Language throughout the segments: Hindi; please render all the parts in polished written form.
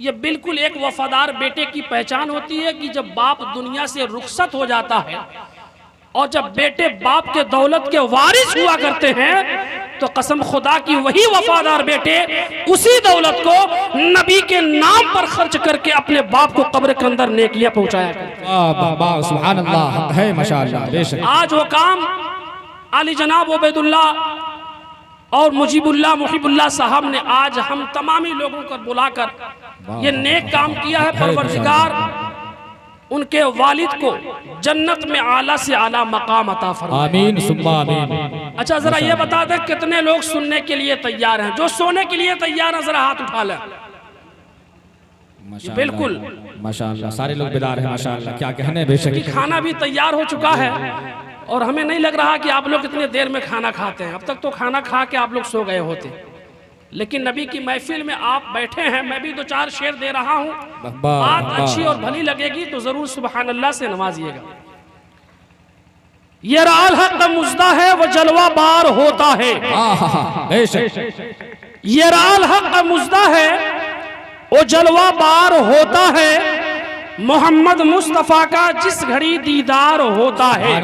ये बिल्कुल एक वफादार बेटे की पहचान होती है कि जब बाप दुनिया से रुखसत हो जाता है और जब बेटे बाप के दौलत के वारिस हुआ करते हैं तो कसम खुदा की वही वफादार बेटे उसी दौलत को नबी के नाम पर खर्च करके अपने बाप को कब्र के अंदर नेकियां पहुंचाया करते। सुभान अल्लाह है माशाअल्लाह बेशक। आज वो काम आली जनाब उबैदुल्लाह और मुजीबुल्लाह मुहिबुल्लाह साहब ने आज हम तमामी लोगों को बुलाकर ये नेक काम किया है। परवरदिगार उनके वालिद को जन्नत में आला से आला मकाम अता फरमाए। आमीन सुम्मा आमीन। अच्छा जरा ये बता दे कितने लोग सुनने के लिए तैयार हैं? जो सोने के लिए तैयार हैं जरा हाथ उठा लें। बिल्कुल माशाअल्लाह सारे लोग बेदार हैं माशाअल्लाह। क्या कहने बेशक। खाना भी तैयार हो चुका है और हमें नहीं लग रहा कि आप लोग इतने देर में खाना खाते हैं। अब तक तो खाना खा के आप लोग सो गए होते, लेकिन नबी की महफिल में आप बैठे हैं। मैं भी दो चार शेर दे रहा हूँ, बात अच्छी और भली लगेगी तो जरूर सुभान अल्लाह से नवाजिएगा। ये राल हक मुजदा है वो जलवा बार होता है। ये राल हक मुजदा है वो जलवा बार होता है। मोहम्मद मुस्तफा का जिस घड़ी दीदार होता है।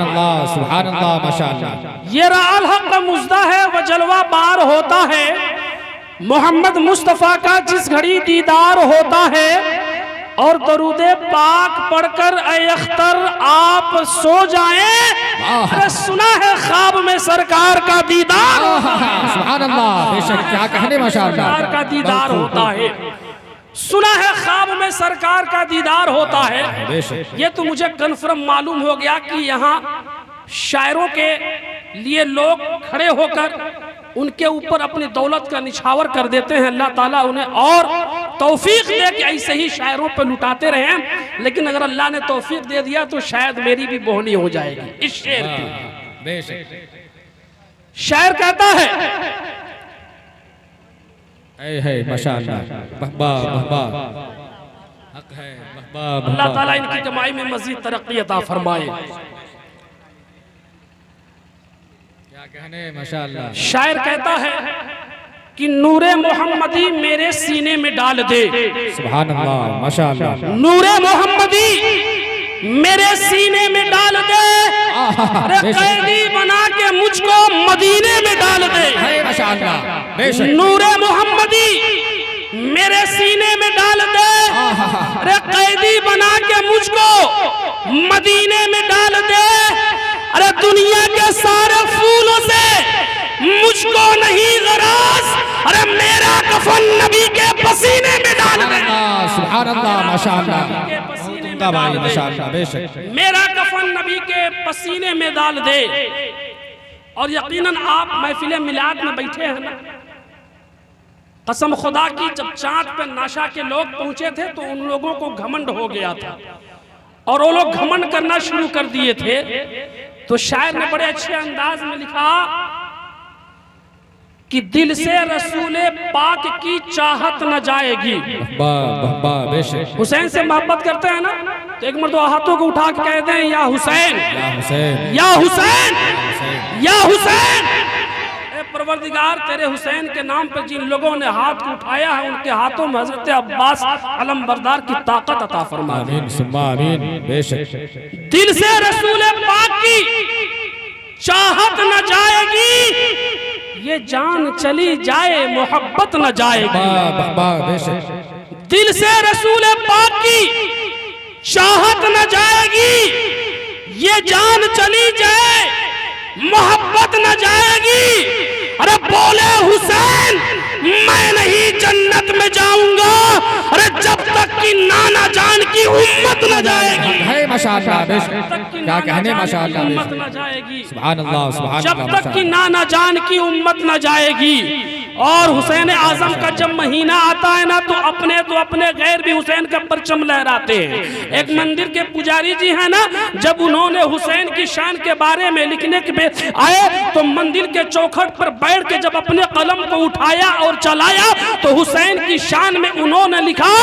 सुभान अल्लाह माशाअल्लाह। ये राल हक मुजदा है वो जलवा बार होता है। मोहम्मद मुस्तफा का जिस घड़ी दीदार होता है। और दरूदे पाक पढ़कर ऐ अख्तर आप सो जाएं। अरे सुना है ख्वाब में सरकार का दीदार। सुभान अल्लाह बेशक। क्या कहने माशाअल्लाह। सरकार का दीदार होता है। सुना है ख्वाब में सरकार का दीदार होता है। ये तो मुझे कन्फर्म मालूम हो गया कि यहाँ शायरों के लिए लोग खड़े होकर उनके ऊपर अपनी दौलत का निछावर कर देते हैं। अल्लाह ताला उन्हें और तौफीक दे कि ऐसे ही शायरों पर लुटाते रहें। लेकिन अगर अल्लाह ने तौफीक दे दिया तो शायद मेरी भी बोहनी हो जाएगी इस शेर की। शायर कहता है अल्लाह ताला इनकी कमाई में मजीद तरक्की अता फरमाए। माशाअल्लाह। शायर कहता है कि नूरे मोहम्मदी मेरे सीने में डाल दे। सुभान अल्लाह माशाअल्लाह। नूरे मोहम्मदी मेरे सीने में डाल दे। अरे कैदी बना के मुझको मदीने में डाल दे। माशाअल्लाह। नूरे मोहम्मदी मेरे सीने में डाल दे। अरे कैदी बना के मुझको मदीने में डाल दे। अरे दुनिया के सारे फूलों से मुझको नहीं गराज। अरे मेरा कफन नबी के पसीने में डाल दे। सुभान अल्लाह माशाअल्लाह। मेरा कफन नबी के पसीने में डाल दे। और यकीनन आप महफिल मिलाद में बैठे हैं ना, कसम खुदा की जब चांद पे नाशा के लोग पहुंचे थे तो उन लोगों को घमंड हो गया था और वो लोग घमंड करना शुरू कर दिए थे। तो शायर ने बड़े अच्छे अंदाज में लिखा कि दिल से रसूले पाक की चाहत न जाएगी। हुसैन से मोहब्बत करते हैं ना तो एक मर्तबा हाथों को उठा के कह दें या हुसैन या हुसैन या हुसैन। परवरदिगार तेरे हुसैन के नाम पर जिन लोगों ने हाथ उठाया है उनके हाथों में हजरत अब्बास अलमबरदार की ताकत अता फरमा। दिल से रसूल पाक की चाहत न जाएगी। ये जान चली जाए मोहब्बत न जाएगी। दिल से रसूल पाक की चाहत न जाएगी। ये जान चली जाए मोहब्बत न जाएगी। अरे बोले हुसैन मैं नहीं जन्नत में जाऊंगा। अरे जब तक कि नाना जान की उम्मत न जाएगी। माशाअल्लाह क्या कहने माशाअल्लाह। उम्मत न जाएगी। सुभान अल्लाह सुभान जब तक कि नाना जान की उम्मत न जाएगी। और हुसैन आजम का जब महीना आता है ना तो अपने गैर भी हुसैन का परचम लहराते हैं। एक मंदिर के पुजारी जी हैं ना, जब उन्होंने हुसैन की शान के बारे में लिखने के आए तो मंदिर के चौखट पर बैठ के जब अपने कलम को उठाया और चलाया तो हुसैन की शान में उन्होंने लिखा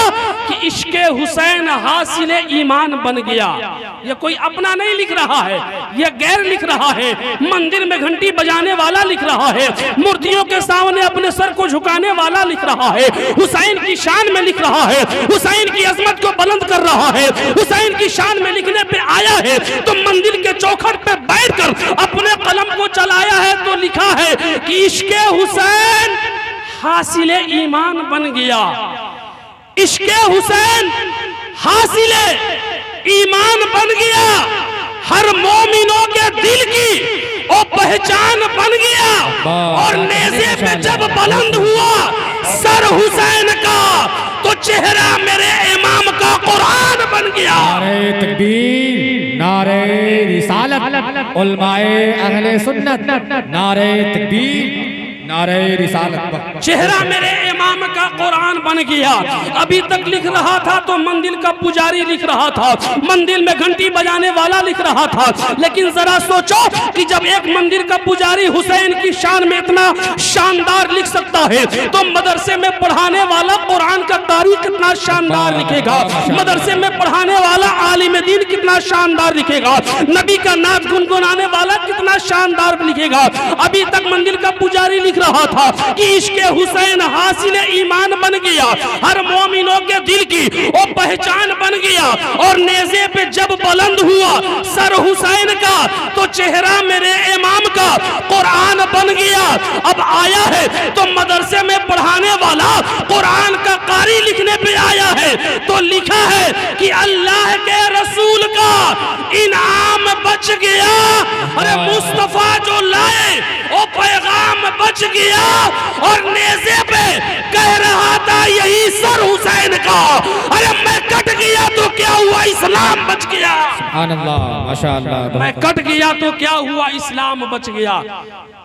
कि इश्क़े हुसैन हासिल ईमान बन गया। ये कोई अपना नहीं लिख रहा है, ये गैर लिख रहा है। मंदिर में घंटी बजाने वाला लिख रहा है, मूर्तियों के सामने अपने सर को झुकाने वाला लिख रहा है, हुसैन की शान में लिख रहा है, हुसैन की अजमत को बुलंद कर रहा है, हुसैन की शान में लिखने पे आया है। तो मंदिर के चौखट पे बैठकर अपने कलम को चलाया है तो लिखा है कि इश्क़े हुसैन हासिल ईमान बन गया। इश्क़े हुसैन हासिल ईमान बन गया, हर मोमिनों के दिल की वो पहचान बन गया। और नेज़े पे जब बुलंद हुआ सर हुसैन का तो चेहरा मेरे इमाम का कुरान बन गया। नारे तकबीर, नारे रिसालत, उलमाए अहले सुन्नत, नारे तकबीर, नारे रिसालत। चेहरा मेरे इमाम का कुरान बन गया। अभी तक लिख रहा था तो मंदिर का पुजारी लिख रहा था, मंदिर में घंटी बजाने वाला लिख रहा था। लेकिन जरा सोचो कि जब एक मंदिर का पुजारी हुसैन की शान में इतना शानदार लिख सकता है तो मदरसे में पढ़ाने वाला कुरान का कारी कितना शानदार लिखेगा, मदरसे में पढ़ाने वाला आलिम दीन कितना शानदार लिखेगा, नबी का नात गुनगुनाने वाला कितना शानदार लिखेगा। अभी तक मंदिर का पुजारी लिख रहा था कि इश्क़े हुसैन हासिल ईमान बन गया, हर मोमिनों के दिल की वो पहचान बन गया। और नेज़े पे जब बुलंद हुआ सर हुसैन का तो चेहरा मेरे इमाम का कुरान बन गया। अब आया है तो मदरसे में पढ़ाने वाला कुरान का कारी लिखने पे आया है तो लिखा है कि अल्लाह के रसूल का इनाम बच गया। अरे मुस्तफा जो लाए वो पैगाम बच गया। और नेज़े पे कह रहा था यही सर हुसैन का, अरे मैं कट गया तो क्या हुआ, इस्लाम बच गया। सुभान अल्लाह, माशाअल्लाह। मैं कट गया तो क्या हुआ, इस्लाम बच गया।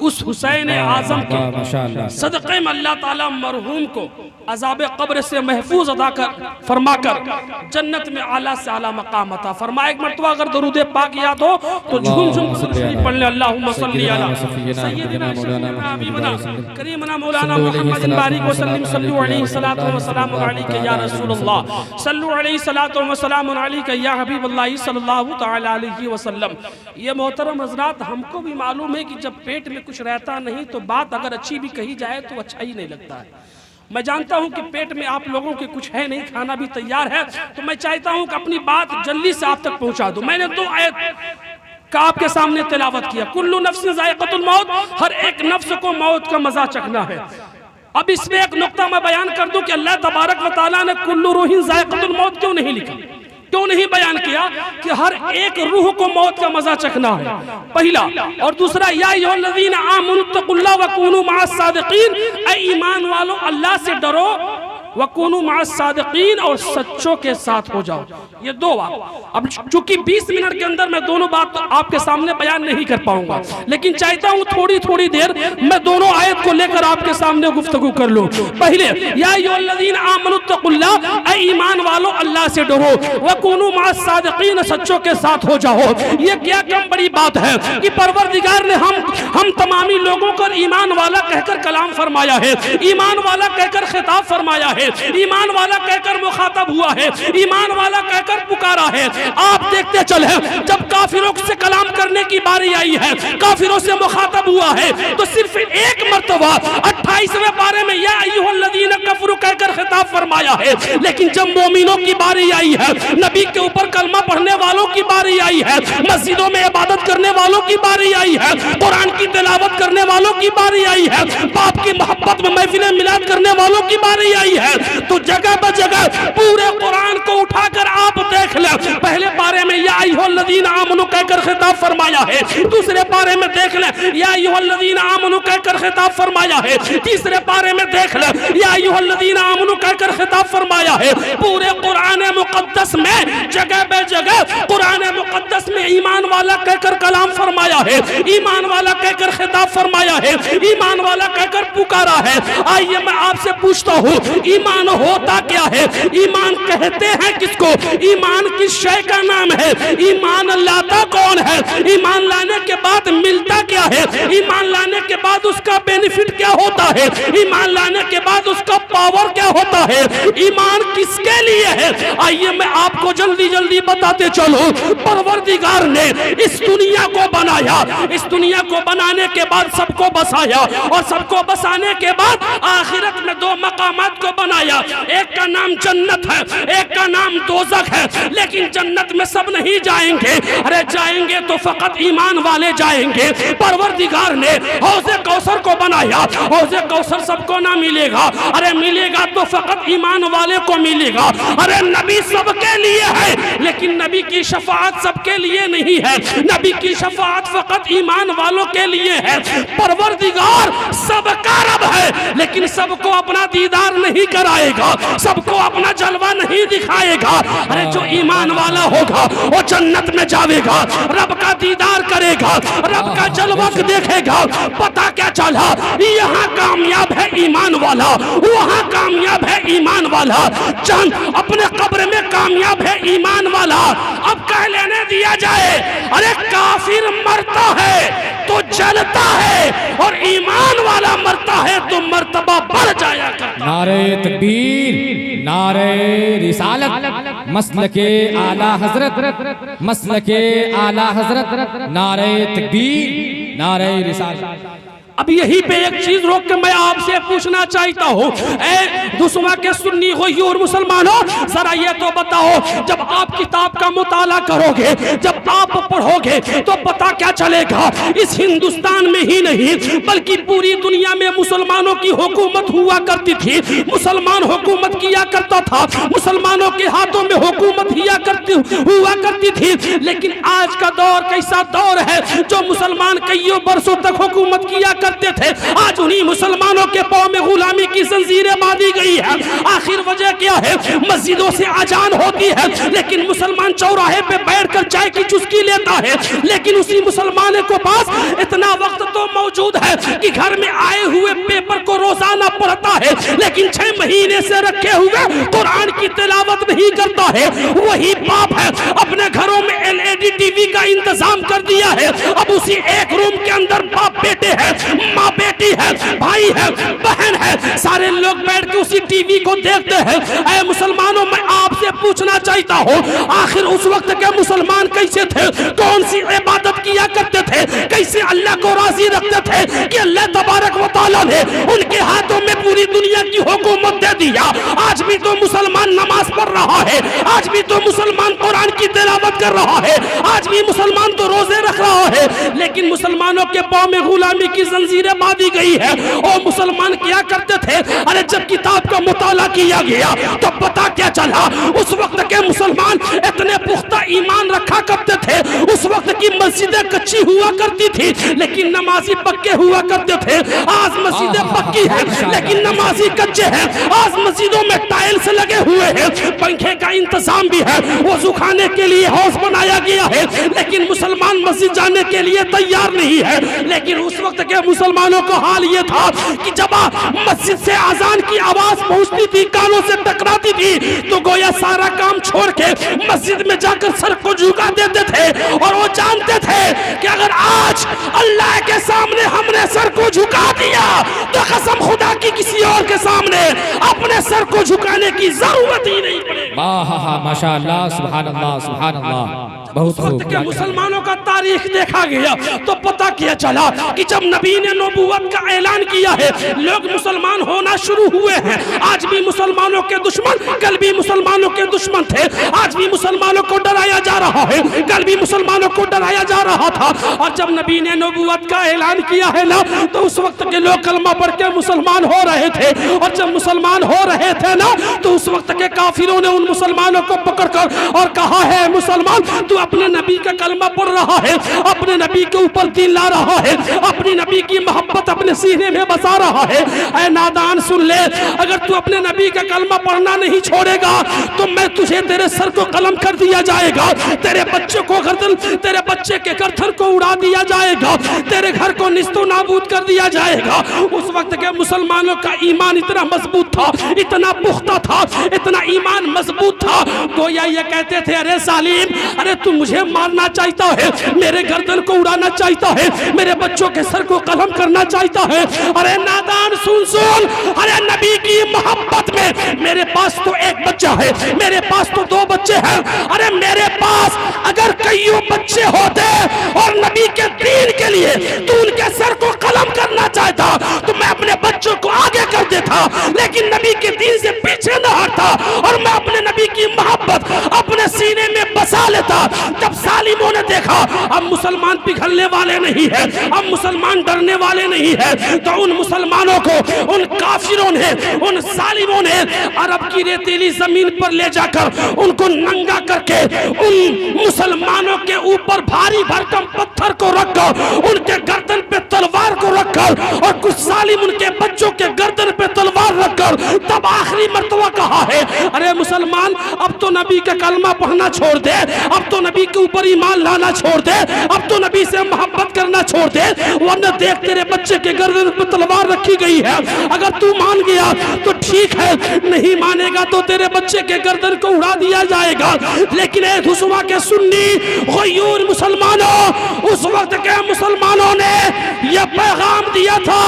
उस हुसैन आजम के सदक़े में अल्लाह ताला मरहूम को अज़ाब कब्र से महफूज अदा कर फरमाकर जन्नत में आला से आला मकाम अता फरमाए। एक मरतबा अगर दरूद पाक याद हो तो झूम झूम पढ़ ले, अल्लाहुम्मा सल्ली अला सय्यिदिना हबीबना करीमना मौलाना मुहम्मदिन बारिक व सल्लिम सल्लु अलैहि सलातु व सलामु अलैका या रसूलल्लाह सल्लु अलैहि सलातु व सलामु अलैका या हबीबल्लाह सल्लल्लाहु तआला अलैहि वसल्लम। ये मोहतरम हज़रात, हमको भी मालूम है कि जब पेट में कुछ रहता नहीं तो बात अगर अच्छी भी कही जाए तो अच्छा ही नहीं लगता है। मैं जानता हूं कि पेट में आप लोगों के कुछ है नहीं, खाना भी तैयार है, तो मैं चाहता हूं कि अपनी बात जल्दी से आप तक पहुंचा दूं। मैंने 2 आयत का आपके सामने तिलावत किया। कुल्लु नफ्सिन ज़ाइक़तुल मौत, हर एक नफ्स को मौत का मजा चखना है। अब इसमें एक नुक्ता मैं बयान कर दूं कि अल्लाह तबारक व तआला ने कुल्लु रूहिन ज़ाइक़तुल मौत क्यों नहीं लिखा, क्यों नहीं बयान किया कि हर एक रूह को मौत का मजा चखना है, पहला। और दूसरा, या अय्युहल्लज़ीना आमनुत्तक़ुल्लाह व कूनू मअस सादिक़ीन, ऐ ईमान वालों अल्लाह से डरो, वकूनू मअस सादिक़ीन, और सच्चों के साथ हो जाओ। ये 2 बात। अब चूंकि 20 मिनट के अंदर मैं दोनों बात तो आपके सामने बयान नहीं कर पाऊंगा, लेकिन चाहता हूं थोड़ी थोड़ी देर मैं दोनों आयत को लेकर आपके सामने गुफ्तगू कर लूं। पहले, या अय्युहल्लज़ीना आमनुत्तक़ुल्लाह, ऐ ईमान वालों अल्लाह से डरो, वकूनू मअस सादिक़ीन, सच्चों के साथ हो जाओ। ये क्या कम बड़ी बात है कि परवरदिगार ने हम तमामी लोगों को ईमान वाला कहकर कलाम फरमाया है, ईमान वाला कहकर खिताब फरमाया है, ईमान वाला कहकर मुखातब हुआ है, ईमान वाला कहकर पुकारा है। आप देखते चले जब काफिरों से कलाम करने की बारी आई है, काफिरों से मुखातब हुआ है, तो सिर्फ एक मर्तबा 28वें पारे में या अय्युहल्लज़ीना कफरू कहकर खिताब फरमाया है। लेकिन जब मोमिनों की बारी आई है, नबी के ऊपर कलमा पढ़ने वालों की बारी आई है, मस्जिदों में इबादत करने वालों की बारी आई है, कुरान की तिलावत करने वालों की बारी आई है, बाप की मोहब्बत में महफिल मिलाद करने वालों की बारी आई है, तो जगह ब जगह पूरे कुरान को उठाकर आप देख ले। पहले पारे में या अय्युहल्लज़ीना आमनू कहकर खिताब फरमाया है, दूसरे पारे में देख ले या अय्युहल्लज़ीना आमनू कहकर खिताब फरमाया है, तीसरे पारे में देख ले या अय्युहल्लज़ीना आमनू कहकर खिताब फरमाया है। पूरे कुरान मुक़द्दस में जगह बे जगह कुरान मुक़द्दस में ईमान वाला कहकर कलाम फरमाया है, ईमान वाला कहकर खिताब फरमाया है, ईमान वाला कहकर पुकारा है। आइए मैं आपसे पूछता हूँ, ईमान होता क्या है? ईमान कहते हैं किसको? ईमान किस शय का नाम है? ईमान ईमान लाता कौन है, ईमान लाने के बाद मिलता क्या है, ईमान लाने के बाद उसका बेनिफिट क्या होता है, ईमान लाने के बाद उसका पावर क्या होता है, ईमान किसके लिए है। आइए मैं आपको जल्दी जल्दी बताते चलो। परवरदिगार ने इस दुनिया को बनाया, इस दुनिया को बनाने के बाद सबको बसाया और सबको बसाने के बाद आखिरत में दो मकामात को बनाया। एक का नाम जन्नत है, एक का नाम दोज़ख है। लेकिन जन्नत में सब नहीं जाएंगे, अरे जाएंगे तो फकत ईमान वाले जाएंगे। परवरदिगार ने हौज़े कौसर को बनाया, हौज़े कौसर सबको ना मिलेगा, अरे मिलेगा तो फकत ईमान वाले को मिलेगा। अरे नबी सबके लिए है लेकिन नबी की शफाअत सबके लिए नहीं है, नबी की शफाअत फकत ईमान वालों के लिए है। परवरदिगार सबका रब है लेकिन सबको अपना दीदार नहीं कराएगा, सबको अपना जलवा नहीं दिखाएगा। अरे जो ईमान वाला होगा वो जन्नत में जाएगा, रब का दीदार करेगा, रब का जलवा देखेगा। पता क्या चला, यहाँ कामयाब है ईमान वाला, वहाँ कामयाब है ईमान वाला। चंद अपने कब्र में कामयाब है ईमान वाला। अब कह लेने दिया जाए, अरे काफिर मरता है तो जलता है और ईमान वाला मरता है तो मर्तबा बढ़ जाया करता। नारे तकबीर, नारे रिसालत, मसलके आला हजरत, मसलके आला हजरत, नारे तकबीर, नारे रिसालत। अब यहीं पे एक चीज रोक के मैं आपसे पूछना चाहता हूँ, दुश्मन के सुन्नी हो और मुसलमानों, जरा ये तो बताओ, जब आप किताब का मुताला करोगे, जब आप पढ़ोगे तो पता क्या चलेगा, इस हिंदुस्तान में ही नहीं बल्कि पूरी दुनिया में मुसलमानों की हुकूमत हुआ करती थी, मुसलमान हुकूमत किया करता था, मुसलमानों के हाथों में हुकूमत हुआ करती थी। लेकिन आज का दौर कैसा दौर है, जो मुसलमान कईयों बरसों तक हुकूमत किया करते थे, आज उन्हीं मुसलमानों के पांव में गुलामी की जंजीरें बांधी गई है। आखिर वजह क्या है, मस्जिदों से अजान होती है लेकिन मुसलमान चौराहे पे बैठकर चाय की चुस्की लेता है। लेकिन उसी मुसलमान के पास इतना वक्त तो मौजूद है कि घर में आए हुए पेपर को रोजाना पढ़ता है, लेकिन 6 महीने से रखे हुए कुरान की तिलावत नहीं करता है। वही बाप है, अपने घरों में LED टीवी का इंतजाम कर दिया है। अब उसी एक रूम के अंदर बाप बेटे हैं, माँ बेटी है, भाई है, बहन है, सारे लोग बैठ के उसी टीवी को देखते हैं। ऐ मुसलमानों, मैं आपसे पूछना चाहता हूँ, आखिर उस वक्त के मुसलमान कैसे थे, कौन सी इबादत किया करते थे, कैसे अल्लाह को राजी रखते थे कि अल्लाह तबारक व तआला ने उनके हाथों में पूरी दुनिया की हुकूमत दे दिया। आज भी तो मुसलमान नमाज पढ़ रहा है, आज भी तो मुसलमान कुरान की तिलावत कर रहा है, आज भी मुसलमान तो रोजे रख रहा है, लेकिन मुसलमानों के पांव में गुलामी की जंजीरें बांधी गई है। और मुसलमान क्या करते थे, अरे जब किताब का मुताला किया गया तो पता क्या चला, उस वक्त के मुसलमान इतने पुख्ता ईमान रखा करते थे। उस वक्त की मस्जिदें कच्ची हुआ करती थी लेकिन नमाजी पक्के हुआ करते थे। आज मस्जिदें पक्की है लेकिन नमाजी कच्चे हैं। आज मस्जिदों में टाइल्स लगे हुए हैं, पंखे का इंतजाम भी है, वज़ू खाने के लिए हौज बनाया गया है, लेकिन मुसलमान मस्जिद जाने के लिए तैयार नहीं है। लेकिन उस वक्त के मुसलमानों का हाल ये था कि जब मस्जिद से अजान की आवाज पहुंचती थी, कानों से टकराती थी, तो गोया सारा काम छोड़ के मस्जिद में जाकर सर को झुका देते थे। और वो जानते थे कि अगर आज अल्लाह के सामने हमने सर को झुका दिया तो कसम खुदा की किसी और के सामने अपने सर को झुकाने की जरूरत ही नहीं पड़ेगी। माशाअल्लाह, सुभान अल्लाह, सुभान अल्लाह। बहुत वक्त के मुसलमानों का तारीख देखा गया तो पता क्या चला कि जब नबी ने नबूवत का ऐलान किया है, लोग मुसलमान होना शुरू हुए हैं। आज भी मुसलमानों के दुश्मन, कल भी मुसलमानों के दुश्मन थे। आज भी मुसलमानों को डराया जा रहा है, कल भी मुसलमानों को डराया जा रहा था। और जब नबी ने नबूवत का ऐलान किया है ना, तो उस वक्त के लोग कलमा पढ़ के मुसलमान हो रहे थे। और जब मुसलमान हो रहे थे ना, तो उस वक्त के काफिरों ने उन मुसलमानों को पकड़कर और कहा है, मुसलमान तू अपने नबी का कलमा पढ़ रहा है, अपने नबी के ऊपर दिल ला रहा है, अपनी नबी की मोहब्बत अपने सीने में बसा रहा है। ऐ नादान सुन ले, अगर तू अपने नबी का कलमा पढ़ना नहीं छोड़ेगा तो मैं तुझे तेरे सर को कलम कर दिया जाएगा, तेरे बच्चे को गर्दन, तेरे बच्चे के गर्दन को उड़ा दिया जाएगा, तेरे घर को निस्तो नाबूद कर दिया जाएगा। उस वक्त के मुसलमानों का ईमान इतना मजबूत था, इतना पुख्ता था, इतना ईमान मजबूत था, गोया ये कहते थे अरे सालिम, अरे तू मुझे मारना चाहता है, मेरे गर्दन को उड़ाना चाहता है, मेरे बच्चों के सर को कलम करना चाहता है। अरे नादान सुन सुन, अरे नबी की मोहब्बत में मेरे पास तो एक बच्चा है, मेरे पास तो 2 बच्चे हैं, अरे मेरे पास अगर कईयों बच्चे होते और नबी के दीन के लिए तू उनके सर को कलम करना चाहता तो मैं अपने बच्चों को आगे कर देता, लेकिन नबी के दीन से पीछे न हटता और मैं अपने नबी की मोहब्बत अपने सीने में बसा लेता। जब सालिमों ने देखा अब मुसलमान पिघलने वाले नहीं है, अब मुसलमान डरने वाले नहीं है, तो उन मुसलमानों को, उन काफिरों ने, उन सालिमों ने अरब की रेतीली जमीन पर ले जाकर उनको नंगा करके उन मुसलमानों के ऊपर भारी भरकम पत्थर को रखकर, उनके गर्दन पे तलवार को रखकर और कुछ सालिम उनके बच्चों के गर्दन पे तलवार रखकर तब आखिरी मर्तबा कहा है अरे मुसलमान अब तो नबी का कलमा पढ़ना छोड़ दे, अब तो नबी के ऊपर ईमान लाना छोड़ दे, अब तो नबी से मोहब्बत करना छोड़ दे, वरना देख तेरे बच्चे के गर्दन पे तलवार रखी गई है, अगर तू मान गया तो ठीक है, नहीं मानेगा तो तेरे बच्चे के गर्दन को उड़ा दिया जाएगा। लेकिन ए धुसवा के सुन्नी गयूर मुसलमानों, उस वक्त के मुसलमानों ने यह पैगाम दिया था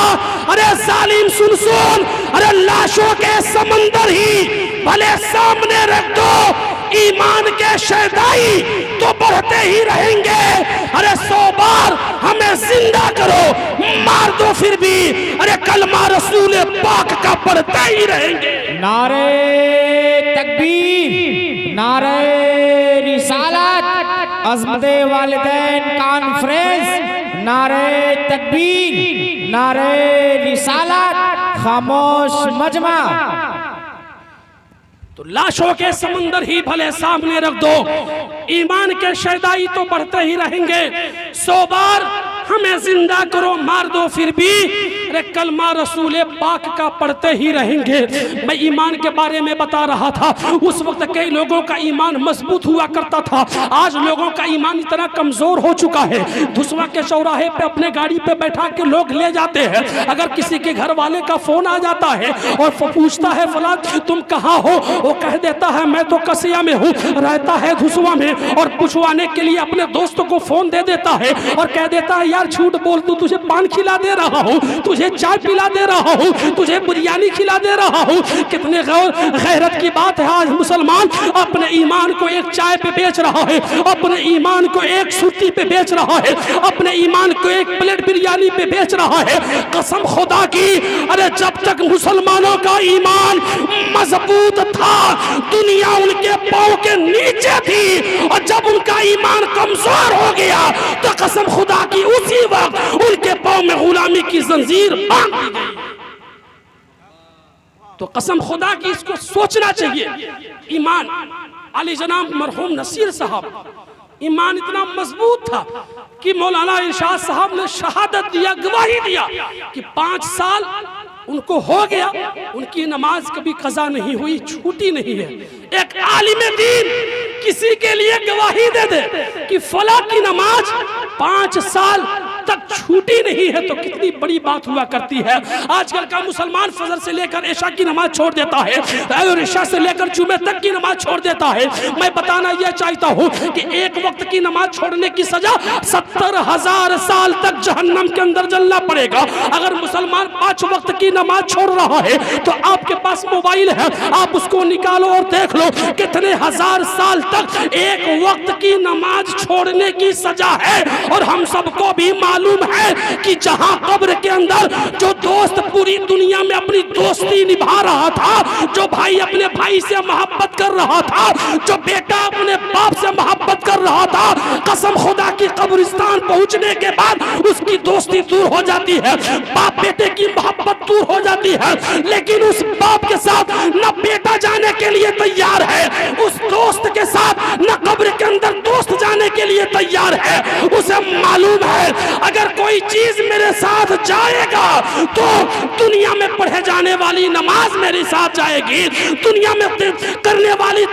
अरे जालिम सुन सुन, अरे लाशों के समंदर ही भले सामने रख दो, ईमान के शहदाई तो बढ़ते ही रहेंगे, अरे 100 बार हमें जिंदा करो, मार दो फिर भी अरे कलमा रसूल पाक का पढ़ते ही रहेंगे। नारे तकबीर, नारे रिसालत, अज़्मते वालिदैन कॉन्फ्रेंस, नारे तकबीर, नारे रिसालत, खामोश मजमा। तो लाशों के समंदर ही भले सामने रख दो, ईमान के शहदाई तो बढ़ते ही रहेंगे, 100 बार हमें जिंदा करो, मार दो फिर भी अरे कलमा रसूल पाक का पढ़ते ही रहेंगे। मैं ईमान के बारे में बता रहा था, उस वक्त कई लोगों का ईमान मजबूत हुआ करता था, आज लोगों का ईमान इतना कमजोर हो चुका है, धुसवा के चौराहे पे अपने गाड़ी पे बैठा के लोग ले जाते हैं, अगर किसी के घर वाले का फोन आ जाता है और पूछता है फलां तुम कहाँ हो, वो कह देता है मैं तो कसिया में हूँ, रहता है धुसवा में, और पूछवाने के लिए अपने दोस्त को फोन दे देता है और कह देता है यार झूठ बोल, तू तुझे पान खिला दे रहा हूँ, तुझे चाय पिला दे रहा हूँ, तुझे बिरयानी खिला दे रहा हूँ। कितने गैरत की बात है, आज मुसलमान अपने ईमान को एक चाय पे बेच रहा है, अपने ईमान को एक सुर्ती पे बेच रहा है, अपने ईमान को एक प्लेट बिरयानी पे बेच रहा है। कसम खुदा की, अरे जब तक मुसलमानों का ईमान मजबूत था दुनिया उनके पांव के नीचे थी, और जब उनका ईमान कमजोर हो गया तो कसम खुदा की उसी वक्त उनके पांव में गुलामी की जंजीर बांध दी गई। तो कसम खुदा की इसको सोचना चाहिए। ईमान अली जनाब मरहूम नसीर साहब, ईमान इतना मजबूत था कि मौलाना इरशाद साहब ने शहादत दिया, गवाही दिया कि 5 साल उनको हो गया, उनकी नमाज कभी कज़ा नहीं हुई, छूटी नहीं है। एक आलिम दीन किसी के लिए गवाही दे दे कि फला की नमाज 5 साल तक छूटी नहीं है तो कितनी बड़ी बात हुआ करती है। आजकल का मुसलमान फजर से लेकर इशा की नमाज छोड़ देता है और इशा से लेकर जुमे तक की नमाज छोड़ देता है। मैं बताना यह चाहता हूँ कि एक वक्त की नमाज छोड़ने की सजा 70,000 साल तक जहन्नम के अंदर जलना पड़ेगा। अगर मुसलमान 5 वक्त की नमाज छोड़ रहा है तो आपके पास मोबाइल है, आप उसको निकालो और देख लो कितने हजार साल तक एक वक्त की नमाज छोड़ने की सजा है। और हम सबको भी मालूम है कि जहां कब्र के अंदर जो दोस्त पूरी दुनिया में अपनी दोस्ती निभा रहा था, जो भाई अपने भाई से मोहब्बत कर रहा था, जो बेटा अपने बाप से मोहब्बत कर रहा था, कसम खुदा की कब्रिस्तान पहुंचने के बाद उसकी दोस्ती दूर हो जाती है, बाप बेटे की मोहब्बत दूर हो जाती है। लेकिन उस बाप के साथ न बेटा जाने के लिए तैयार है, उस दोस्त के साथ न कब्र के अंदर दोस्त जाने के लिए तैयार है। उसे मालूम है अगर कोई चीज मेरे साथ जाएगा तो दुनिया में पढ़े जाने वाली नमाज मेरे साथ जाएगी, दुनिया में करने वाली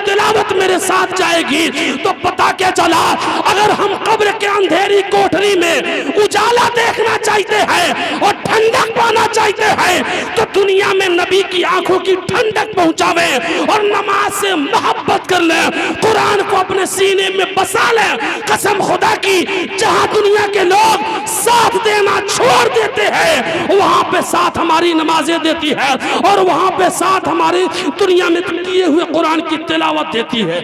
जाएगी। तो पता क्या चला, अगर हम कब्र के अंधेरी कोठरी में उजाला देखना चाहते हैं और ठंडक पाना चाहते हैं तो दुनिया में नबी की आंखों की ठंडक पहुंचावे और नमाज से मोहब्बत कर ले, कुरान को अपने सीने में बसा ले। कसम खुदा की, जहां दुनिया के लोग साथ देना छोड़ देते हैं वहां पे साथ हमारी नमाजें देती है और वहां पे साथ हमारी दुनिया में किए हुए कुरान की तिलावत देती है।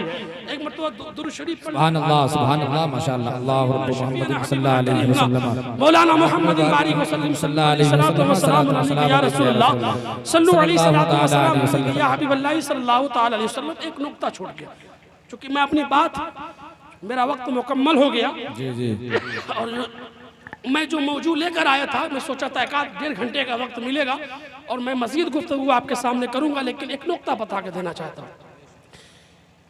एक मरतबा दुरूद शरीफ सुभान अल्लाह माशाअल्लाह। अल्लाह मुहम्मद सल्लल्लाहु अलैहि वसल्लम मौलाना मोहम्मद बारिक सल्लल्लाहु अलैहि वसल्लम या रसूलुल्लाह सल्लल्लाहु अलैहि वसल्लम या हबीबल्लाह सल्लल्लाहु ताला अलैहि वसल्लम। एक नुक्ता छूट गया, क्योंकि मैं अपनी बात, मेरा वक्त मुकम्मल हो गया जी जी, और मैं जो मौजू लेकर आया था, मैं सोचा था 1-1.5 घंटे का वक्त मिलेगा और मैं मजीद गुफ्तगू आपके सामने करूंगा, लेकिन एक नुक्ता बता के देना चाहता हूँ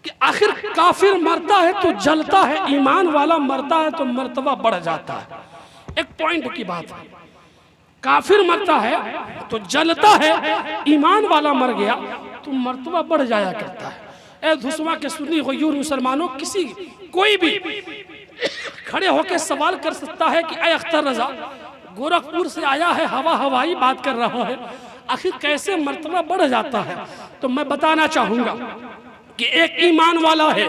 कि आखिर काफिर मरता है तो जलता है, ईमान वाला मरता है तो मर्तबा बढ़ जाता है। एक पॉइंट की बात है, काफिर मरता है तो जलता है, ईमान वाला मर गया तो मर्तबा बढ़ जाया करता है। ए धुसवा के सुन्नी गयूर मुसलमानों, किसी कोई भी खड़े होकर सवाल कर सकता है कि ए अख्तर रजा गोरखपुर से आया है, हवाई बात कर रहा है, आखिर कैसे मर्तबा बढ़ जाता है? तो मैं बताना चाहूंगा कि एक ईमान वाला है,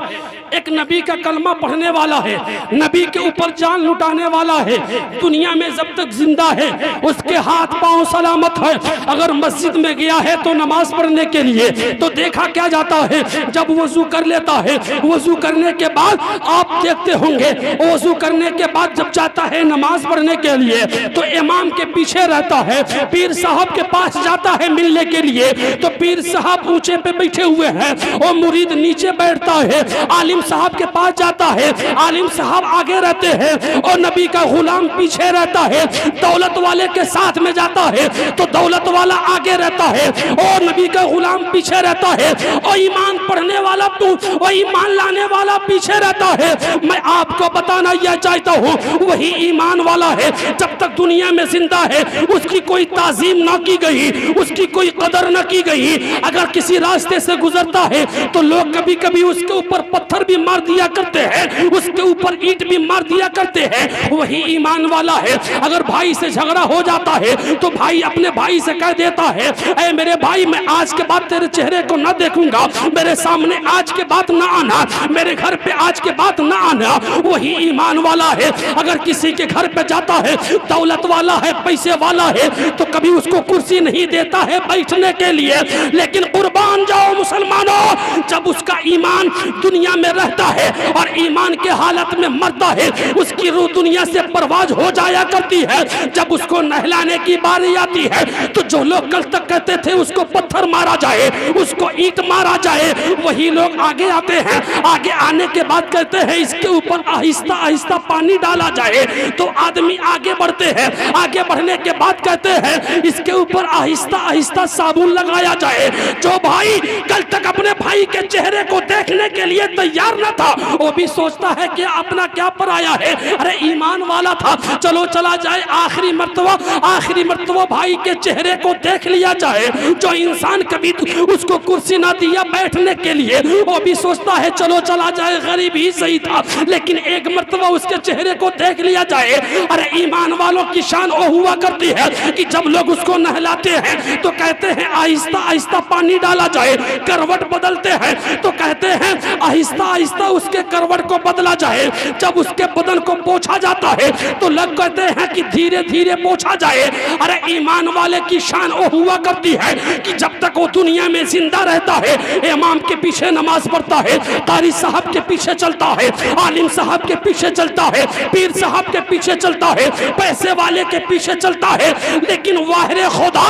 एक नबी का कलमा पढ़ने वाला है, नबी के ऊपर जान लुटाने वाला है, दुनिया में जब तक जिंदा है उसके हाथ पांव सलामत है। अगर मस्जिद में गया है तो नमाज पढ़ने के लिए, तो देखा क्या जाता है, जब वजू कर लेता है, वजू करने के बाद आप देखते होंगे, वजू करने के बाद जब जाता है नमाज पढ़ने के लिए तो इमाम के पीछे रहता है, पीर साहब के पास जाता है मिलने के लिए, तो पीर साहब ऊंचे पे बैठे हुए हैं और मुरीद नीचे बैठता है, आलिम साहब के पास जाता है, आलिम साहब आगे रहते हैं और नबी का गुलाम पीछे रहता है, दौलत वाले के साथ में जाता है तो दौलत वाला आगे रहता है और नबी का गुलाम पीछे रहता है और ईमान पढ़ने वाला और ईमान लाने वाला पीछे रहता है। मैं आपको बताना यह चाहता हूँ, वही ईमान वाला है, जब तक दुनिया में जिंदा है उसकी कोई ताजीम ना की गई, उसकी कोई कदर ना की गई। अगर किसी रास्ते से गुजरता है तो लोग कभी कभी उसके ऊपर पत्थर भी मार दिया करते हैं, उसके ऊपर ईंट भी मार दिया करते हैं, वही ईमान वाला है। अगर भाई से झगड़ा हो जाता है तो भाई अपने भाई से कह देता है, ऐ मेरे भाई मैं आज के बाद तेरे चेहरे को ना देखूंगा, मेरे सामने आज के बाद ना आना, मेरे घर पे आज के बाद ना आना, वही ईमान वाला है। अगर किसी के घर पे जाता है, दौलत वाला है, पैसे वाला है, तो कभी उसको कुर्सी नहीं देता है बैठने के लिए, लेकिन कुर्बान जाओ मुसलमानों, जब उसका ईमान दुनिया में रहता है और ईमान के हालत में मरता है, उसकी रूह दुनिया से परवाज हो जाया करती है। जब उसको नहलाने की बारी आती है तो जो लोग कल तक कहते थे उसको पत्थर मारा जाए, उसको ईंट मारा जाए, वही लोग आगे आते हैं। आगे आने के बाद कहते हैं इसके ऊपर आहिस्ता आहिस्ता पानी डाला जाए, तो आदमी आगे बढ़ते हैं। आगे बढ़ने के बाद कहते हैं इसके ऊपर आहिस्ता आहिस्ता साबुन लगाया जाए। जो भाई कल तक अपने भाई के चेहरे को देखने के लिए तैयार न था, वो भी सोचता है कि अपना क्या पराया है, अरे ईमान वाला था, चलो चला जाए आखिरी मर्तबा भाई के चेहरे को देख लिया जाए। जो इंसान कभी उसको कुर्सी ना दिया बैठने के लिए, वो भी सोचता है चलो चला जाए, गरीब ही सही था, लेकिन एक मर्तबा उसके चेहरे को देख लिया जाए। अरे ईमान वालों की शान वो हुआ करती है कि जब लोग उसको नहलाते हैं तो कहते हैं आहिस्ता आहिस्ता पानी डाला जाए, करवट बदलते हैं तो कहते हैं आहिस्ता आहिस्ता उसके करवट को बदला जाए। जब उसके बदन को पोंछा जाता है तो लोग कहते हैं कि धीरे धीरे पोंछा जाए। अरे ईमान वाले की शान वो हुआ करती है कि जब तक वो दुनिया में जिंदा रहता है, इमाम के पीछे नमाज पढ़ता है, कारी साहब के पीछे चलता है, आलिम साहब के पीछे चलता है, पीर साहब के पीछे चलता है, पैसे वाले के पीछे चलता है, लेकिन वाहिर खुदा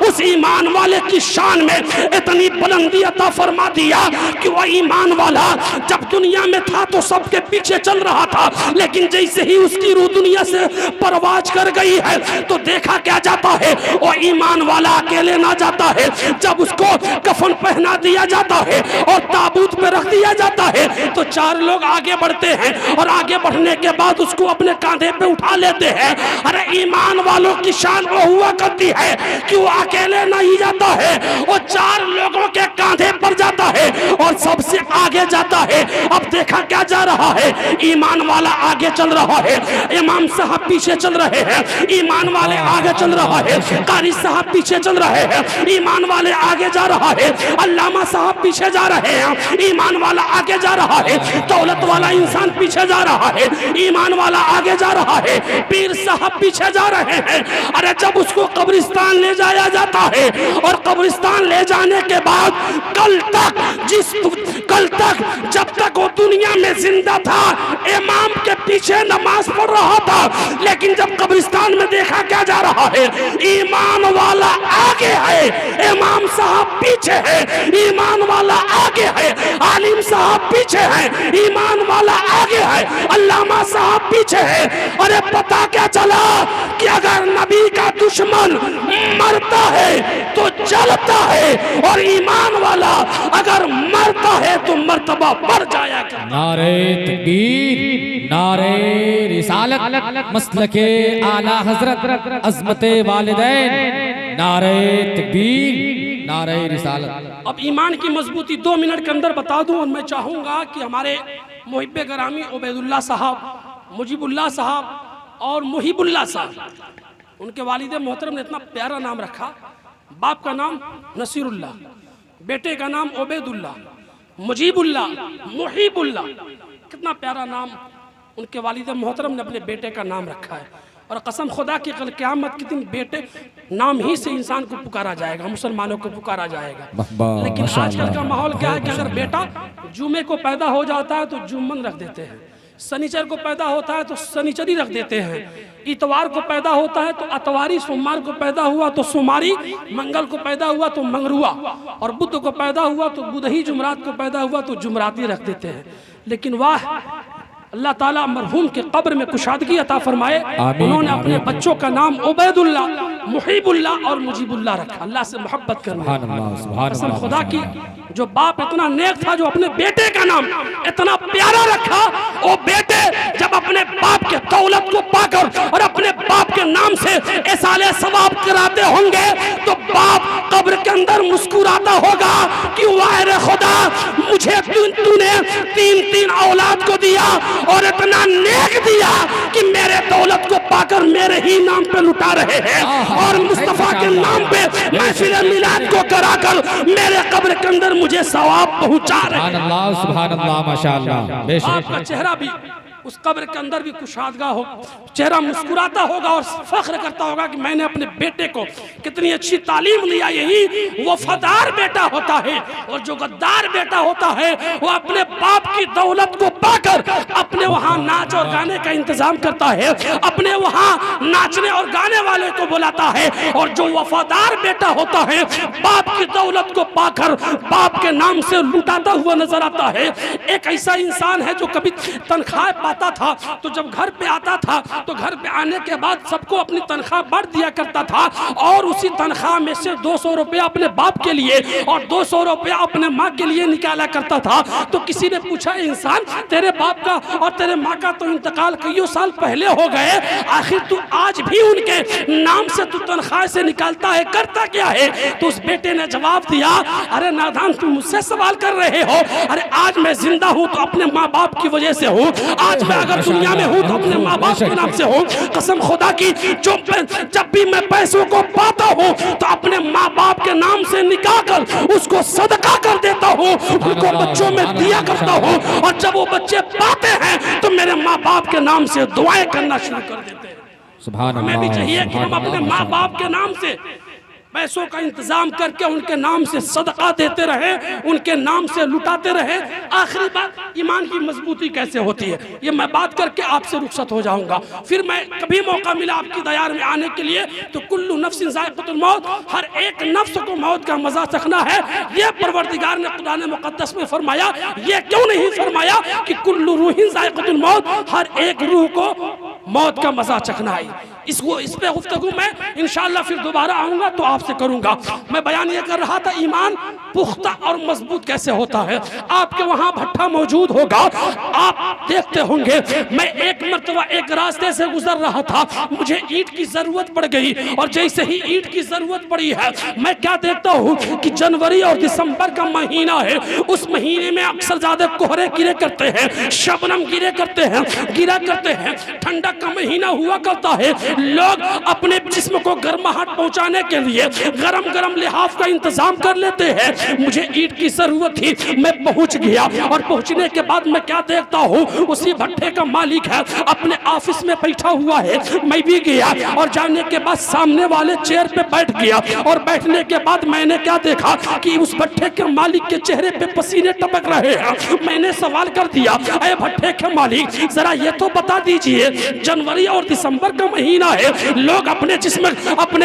उस ईमान वाले की शान में इतनी बुलंदी अता फरमा दिया कि वह ईमान वाला जब दुनिया में था तो सबके पीछे चल रहा था, लेकिन जैसे ही उसकी रूह दुनिया से परवाज कर गई है तो देखा क्या जाता है, वो ईमान वाला अकेले ना जाता है। जब उसको कफन पहना दिया जाता है और ताबूत पे रख दिया जाता है तो 4 लोग आगे बढ़ते हैं और आगे बढ़ने के बाद उसको अपने कांधे पे उठा लेते हैं। अरे ईमान वालों की शान वो हुआ करती है कि वो अकेले नहीं जाता है, वो 4 लोगों के कांधे पर जाता है और सबसे आगे जाता है। अब देखा क्या जा रहा है, ईमान वाला आगे चल रहा है, इमाम साहब पीछे चल रहे हैं, ईमान वाले आगे चल रहा है, कारी साहब पीछे चल रहे हैं, ईमान वाले आगे जा रहा है, अल्लामा साहब पीछे जा रहे हैं, ईमान वाला आगे जा रहा है, दौलत वाला इंसान पीछे जा रहा है, ईमान वाला आगे जा रहा है, पीर साहब पीछे जा रहे हैं। अरे जब उसको कब्रिस्तान ले जाया जाता है और कब्रिस्तान ले जाने के बाद कल तक जब तक वो दुनिया में जिंदा था इमाम के पीछे नमाज पढ़ रहा था, लेकिन जब कब्रिस्तान में देखा क्या जा रहा है, ईमान वाला आगे है, इमाम साहब पीछे है, ईमान वाला आगे है, आलिम साहब पीछे है, ईमान वाला आगे है, अल्लामा साहब पीछे है। अरे पता क्या चला कि अगर नबी का दुश्मन मरता है तो जलता है, और ईमान वाला अगर मरता है तो मर्तबा बढ़ जाएगा। नारे तकबीर, नारे रिसालत, मसलके आला हजरत, अज़मते वालिदैन, नारे तकबीर, नारे रिसालत। अब ईमान की मजबूती 2 मिनट के अंदर बता दूं, और मैं चाहूंगा कि हमारे मुहिब्बे गरामी उबैदुल्लाह साहब, मुजीबुल्लाह साहब और मुहिबुल्लाह साहब, उनके वालिद मोहतरम ने इतना प्यारा नाम रखा, बाप का नाम नसीरुल्लाह, बेटे का नाम उबैदुल्लाह, मुजीबुल्लाह, मुहिबुल्लाह, कितना प्यारा नाम उनके वालिद मोहतरम ने अपने बेटे का नाम रखा है। और कसम खुदा की कल क़यामत के दिन बेटे नाम ही से इंसान को पुकारा जाएगा, मुसलमानों को पुकारा जाएगा। लेकिन आजकल का माहौल क्या है कि अगर बेटा जुमे को पैदा हो जाता है तो जुम्मन रख देते हैं, शनिचर को पैदा होता है तो शनिचरी रख देते हैं, इतवार को पैदा होता है तो अतवारी, सोमवार को पैदा हुआ तो सोमारी, मंगल को पैदा हुआ तो मंगरुआ, और बुध को पैदा हुआ तो बुधही, जुमरात को पैदा हुआ तो जुमराती रख देते हैं। लेकिन वाह, अल्लाह ताला मरहूम के कब्र में कुशादगी अता फरमाए, उन्होंने अपने बच्चों का नाम उबैदुल्लाह, मुहिबुल्लाह और मुजीबुल्लाह रखा, अल्लाह से मोहब्बत करना। कसम खुदा की, जो बाप इतना नेक था जो अपने बेटे का नाम इतना प्यारा रखा, वो बेटे जब अपने बाप के दौलत को पाकर और अपने बाप के नाम से इसाले सवाब कराते होंगे तो बाप कब्र के अंदर मुस्कुराता होगा कि वाह रे खुदा, मुझे तूने 3 औलाद को दिया और इतना नेक दिया कि मेरे दौलत को पाकर मेरे ही नाम पे लुटा रहे हैं, और मुस्तफा के नाम पे महफिल मिलाद को कराकर मेरे कब्र के अंदर मुझे सवाब पहुंचा रहे हैं। सुभान अल्लाह, सुभान अल्लाह, माशाअल्लाह। आपका चेहरा भी उस कब्र के अंदर भी कुशादगा हो, चेहरा मुस्कुराता होगा और फख्र करता होगा कि मैंने अपने बेटे को कितनी अच्छी तालीम दिया। यही वफादार बेटा होता है, और जो गद्दार बेटा होता है वो अपने बाप की दौलत को पाकर अपने वहाँ नाच और गाने का इंतजाम करता है, अपने वहाँ नाचने और गाने वाले को बुलाता है, और जो वफादार बेटा होता है बाप की दौलत को पाकर बाप के नाम से लुटाता हुआ नजर आता है। एक ऐसा इंसान है जो कभी तनख्वाह पाता था तो जब घर पे आता था तो घर पे आने के बाद सबको अपनी तनख्वाह बढ़ दिया करता था, और उसी तनख्वाह में से 200 रुपया अपने बाप के लिए और 200 रुपया अपने माँ के लिए निकाला करता था। तो किसी ने पूछा, इंसान तेरे बाप का और तेरे माँ का तो इंतकाल कई साल पहले हो गए, आखिर तू आज भी उनके नाम से तू तनख्वाह से निकालता है, करता क्या है? तो उस बेटे ने जवाब दिया, अरे नादान, तुम मुझसे सवाल कर रहे हो, अरे आज मैं जिंदा हूँ तो अपने माँ बाप की वजह से हूँ, आज मैं अगर दुनिया में हूँ तो अपने माँ बाप के नाम से हूँ। कसम खुदा की, जब भी मैं पैसों को पाता हूँ तो अपने माँ बाप के नाम से निकाल कर उसको सदका कर देता हूँ, उनको बच्चों में दिया करता हूँ, और जब वो बच्चे पाते हैं तो मेरे माँ बाप के नाम से दुआएं करना शुरू कर देते हैं। हमें भी चाहिए कि हम अपने माँ बाप के नाम से पैसों का इंतजाम करके उनके नाम से सदका देते रहे, उनके नाम से लुटाते रहे। आखिरी बात, ईमान की मजबूती कैसे होती है, ये मैं बात करके आपसे रुखसत हो जाऊंगा। फिर मैं कभी मौका मिला आपकी दयार में आने के लिए तो कुल्लु नफ्सिन ज़ाइक़तुल मौत, हर एक नफ्स को मौत का मजा चखना है। ये परवरदिगार ने कुरान मुक़द्दस में फरमाया, ये क्यों नहीं फरमाया कि कुल्लु रूहिन ज़ाइक़तुल मौत, हर एक रूह को मौत का मजा चखना है। इस पे गुफ्तगू मैं इंशाअल्लाह फिर दोबारा आऊंगा तो आपसे करूंगा। मैं बयान ये कर रहा था ईमान पुख्ता और मजबूत कैसे होता है। आपके वहां भट्ठा मौजूद होगा, आप देखते होंगे। मैं एक मर्तबा एक रास्ते से गुजर रहा था, मुझे ईंट की जरूरत पड़ गई और जैसे ही ईंट की जरूरत पड़ी है, मैं क्या देखता हूँ कि जनवरी और दिसंबर का महीना है, उस महीने में अक्सर ज्यादा कोहरे गिरे करते हैं, शबनम गिरा करते हैं, ठंडक का महीना हुआ करता है। लोग अपने जिस्म को गर्माहट पहुंचाने के लिए गरम गरम लिहाफ का इंतजाम कर लेते हैं। मुझे ईंट की जरूरत थी, मैं पहुंच गया और पहुंचने के बाद मैं क्या देखता हूँ, उसी भट्ठे का मालिक है, अपने ऑफिस में बैठा हुआ है। मैं भी गया और जाने के बाद सामने वाले चेयर पे बैठ गया और बैठने के बाद मैंने क्या देखा कि उस भट्ठे के मालिक के चेहरे पे पसीने टपक रहे हैं। मैंने सवाल कर दिया, अरे भट्ठे के मालिक जरा ये तो बता दीजिए, जनवरी और दिसंबर का महीना है, लोग अपने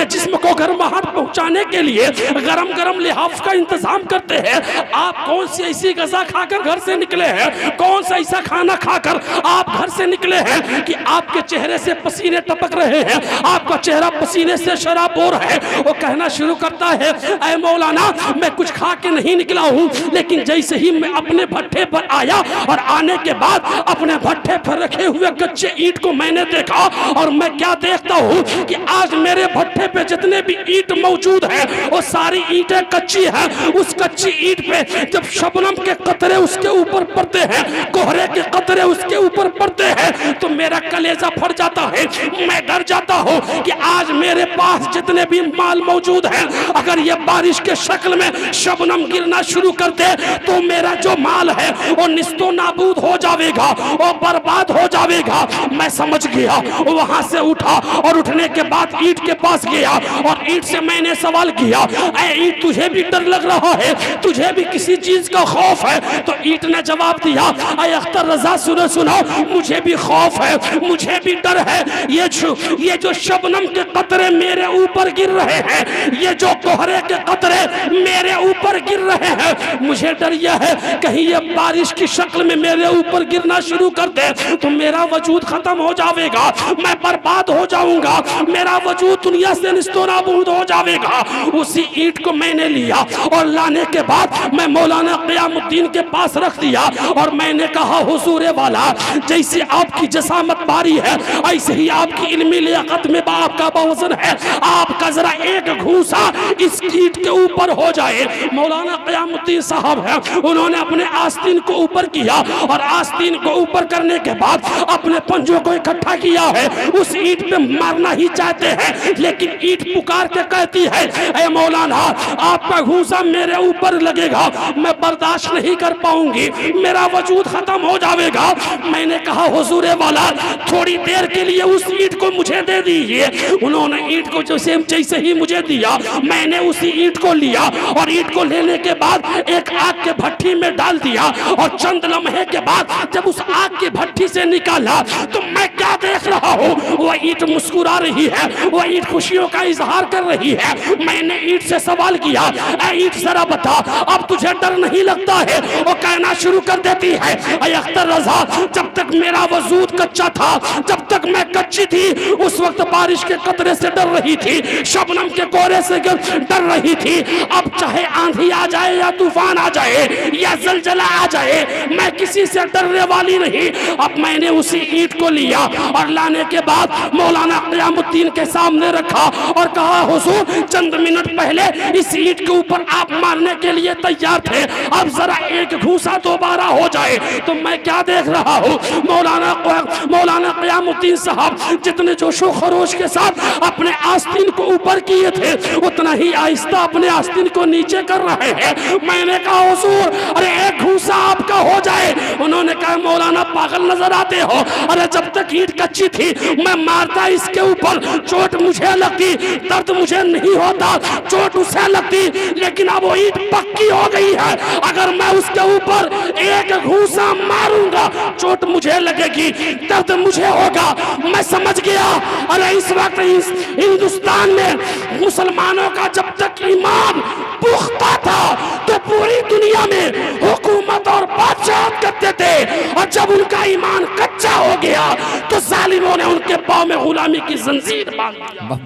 जिस्म को गर्माहट पहुंचाने के लिए गरम गरम लिहाफ का इंतजाम करते हैं, आप कौन सी ऐसी गजा खाकर घर से निकले हैं, कौन सा ऐसा खाना खाकर आप घर से निकले हैं कि आपके चेहरे से पसीने टपक रहे हैं, आपका चेहरा पसीने से शराबोर है। वो कहना शुरू करता है, ऐ मौलाना मैं कुछ खा के नहीं निकला हूँ, लेकिन जैसे ही मैं अपने भट्ठे पर आया और आने के बाद अपने भट्ठे पर रखे हुए कच्चे ईंट को मैंने देखा और मैं क्या देखता हूँ कि आज मेरे भट्ठे पे जितने भी ईंट मौजूद है वो सारी ईंटें कच्ची हैं। उस कच्ची ईंट पे जब शबनम के कतरे उसके ऊपर पड़ते हैं, कोहरे के कतरे उसके ऊपर पड़ते हैं, तो मेरा कलेजा फट जाता है। मैं डर जाता हूँ कि आज मेरे पास जितने भी माल मौजूद है, अगर ये बारिश के शक्ल में शबनम गिरना शुरू कर दे तो मेरा जो माल है वो निस्तो नाबूद हो जाएगा, वो बर्बाद हो जाएगा। मैं समझ गया, वहां से उठा और उठने के बाद ईंट के पास गया और ईंट से मैंने सवाल किया, ऐ ईंट तुझे भी डर लग रहा है, तुझे भी किसी चीज का खौफ है? तो ईंट ने जवाब दिया, ऐ अख्तर रजा सुनो, मुझे भी खौफ है, मुझे भी डर है। ये जो शबनम के कतरे मेरे ऊपर गिर रहे हैं, ये जो कोहरे के कतरे मेरे ऊपर गिर रहे हैं, मुझे डर यह है कहीं ये बारिश की शक्ल में मेरे ऊपर गिरना शुरू कर दे तो मेरा वजूद खत्म हो जाएगा, मैं बर्बाद हो जाऊंगा, मेरा वजूद दुनिया से निस्तोनाबूद हो जाएगा। उसी ईंट को मैंने लिया और लाने के बाद मैं मौलाना क़यामुद्दीन के पास रख दिया और मैंने कहा, हुजूर वाला, जैसे आपकी जसामत बारी है ऐसे ही आपकी इल्मी लियाकत में आपका वजन है, आपका जरा एक घूसा इस ईंट के ऊपर हो जाए। मौलाना क़यामुद्दीन साहब है, उन्होंने अपने आस्तीन को ऊपर किया और आस्तीन को ऊपर करने के बाद अपने पंजों को इकट्ठा किया है, उस ईंट पे मारना ही चाहते हैं, लेकिन ईंट पुकार के कहती है, ऐ मौलाना आपका घूसा मेरे ऊपर लगेगा, मैं बर्दाश्त नहीं कर पाऊंगी, मेरा वजूद खत्म हो जाएगा। मैंने कहा, हुजूर वाला, थोड़ी देर के लिए उस ईंट को मुझे दे दीजिए। उन्होंने ईंट को जैसे ही मुझे दिया, मैंने उसी ईंट को लिया और ईंट को लेने के बाद एक आग के भट्टी में डाल दिया और चंद लम्हे के बाद जब उस आग की भट्टी से निकाला तो मैं क्या देख रहा हूँ, वह ईंट मुस्कुरा रही है, वह ईंट खुशियों का इजहार कर रही है। मैंने ईंट से सवाल किया, ऐ ईंट जरा बता, अब तुझे डर नहीं लगता है? वो कहना शुरू कर देती है, ऐ अख्तर रजा, जब तक मेरा वजूद कच्चा था, जब तक मैं कच्ची थी, उस वक्त बारिश के कतरे से डर रही थी, शबनम के कोहरे से डर रही थी। अब चाहे आंधी आ जाए या तूफान आ जाए या जलजला आ जाए, मैं किसी से डरने वाली नहीं। अब मैंने उसी ईंट को लिया और लाने के बाद मौलाना क़यामुद्दीन के सामने रखा और कहा, हुजूर, चंद मिनट पहले इस ईंट के ऊपर आप मारने के लिए तैयार थे, अब जरा एक घूसा दोबारा हो जाए तो मैं क्या देख रहा हूँ? मौलाना क़यामुद्दीन साहब जितने जोशो खरोश के साथ अपने आस्तीन को ऊपर किए थे, उतना ही आहिस्ता अपने आस्तीन को नीचे कर रहे हैं। मैंने कहा, हुजूर, अरे एक घूसा आपका हो जाए। उन्होंने कहा, मौलाना पागल नजर आते हो, अरे जब तक ईंट कच्ची थी मैं मारता इसके ऊपर, चोट मुझे लगती, दर्द मुझे नहीं होता, चोट उसे लगती, लेकिन अब वो ईंट पक्की हो गई है, अगर मैं उसके ऊपर एक घूसा मारूंगा चोट मुझे लगेगी, दर्द मुझे होगा। मैं समझ गया, अरे इस वक्त इस हिंदुस्तान में मुसलमानों का जब तक ईमान पुख्ता था तो पूरी दुनिया में हुकूमत हुकूमत और बादशाहत करते थे, और जब उनका ईमान कच्चा हो गया तो जालिमों ने उनके पाँव में गुलामी की जंजीर बांध दिया।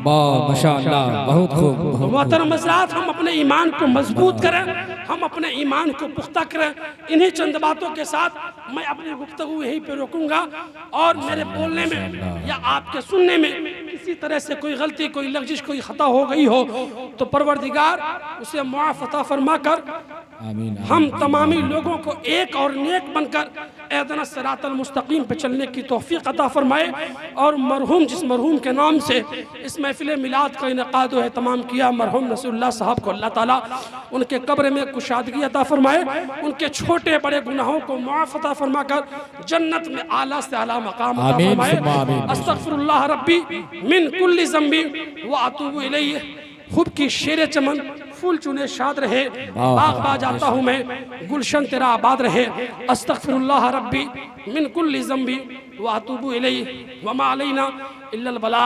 माशाअल्लाह, बहुत खूब। मोहतरम हज़रात, हम अपने ईमान को मजबूत करें, हम अपने ईमान को पुख्ता करें। इन्हीं चंद बातों के साथ मैं अपनी गुफ्तगू यहीं पे रोकूंगा, और मेरे बोलने में या आपके सुनने में किसी तरह से कोई गलती, कोई लग़ज़िश, कोई खता हो गई हो तो परवरदिगार उसे मुआफ़ अता फरमा कर आमीन। हम तमामी लोगों को एक और नेक बनकर इहदिना सिरातल मुस्तकीम पे चलने की तौफीक अता फरमाए, और मरहूम जिस मरहूम के नाम से इस महफिल मिलाद का इनेकाद व एहतमाम किया, मरहूम नसीरुल्लाह साहब को अल्लाह ताला उनके कब्र में कुशादगी अता फरमाए, उनके छोटे बड़े गुनाहों को मुआफ़ अता फरमा कर जन्नत में आला से आला मकाम अता फरमाए। अस्तगफिरुल्लाह रब्बी मिन कुल्ली ज़ंबी व अतूबु इलैहि। खूब की शेर चमन फूल चुने शाद रहे, बाग बा जाता हूँ मैं, गुलशन तेरा आबाद रहे। अस्तगफिरुल्लाह रब्बी मिन कुल्ली ज़ंबी व अतूबु इलैहि व मा अलैना इल्लल बलाग।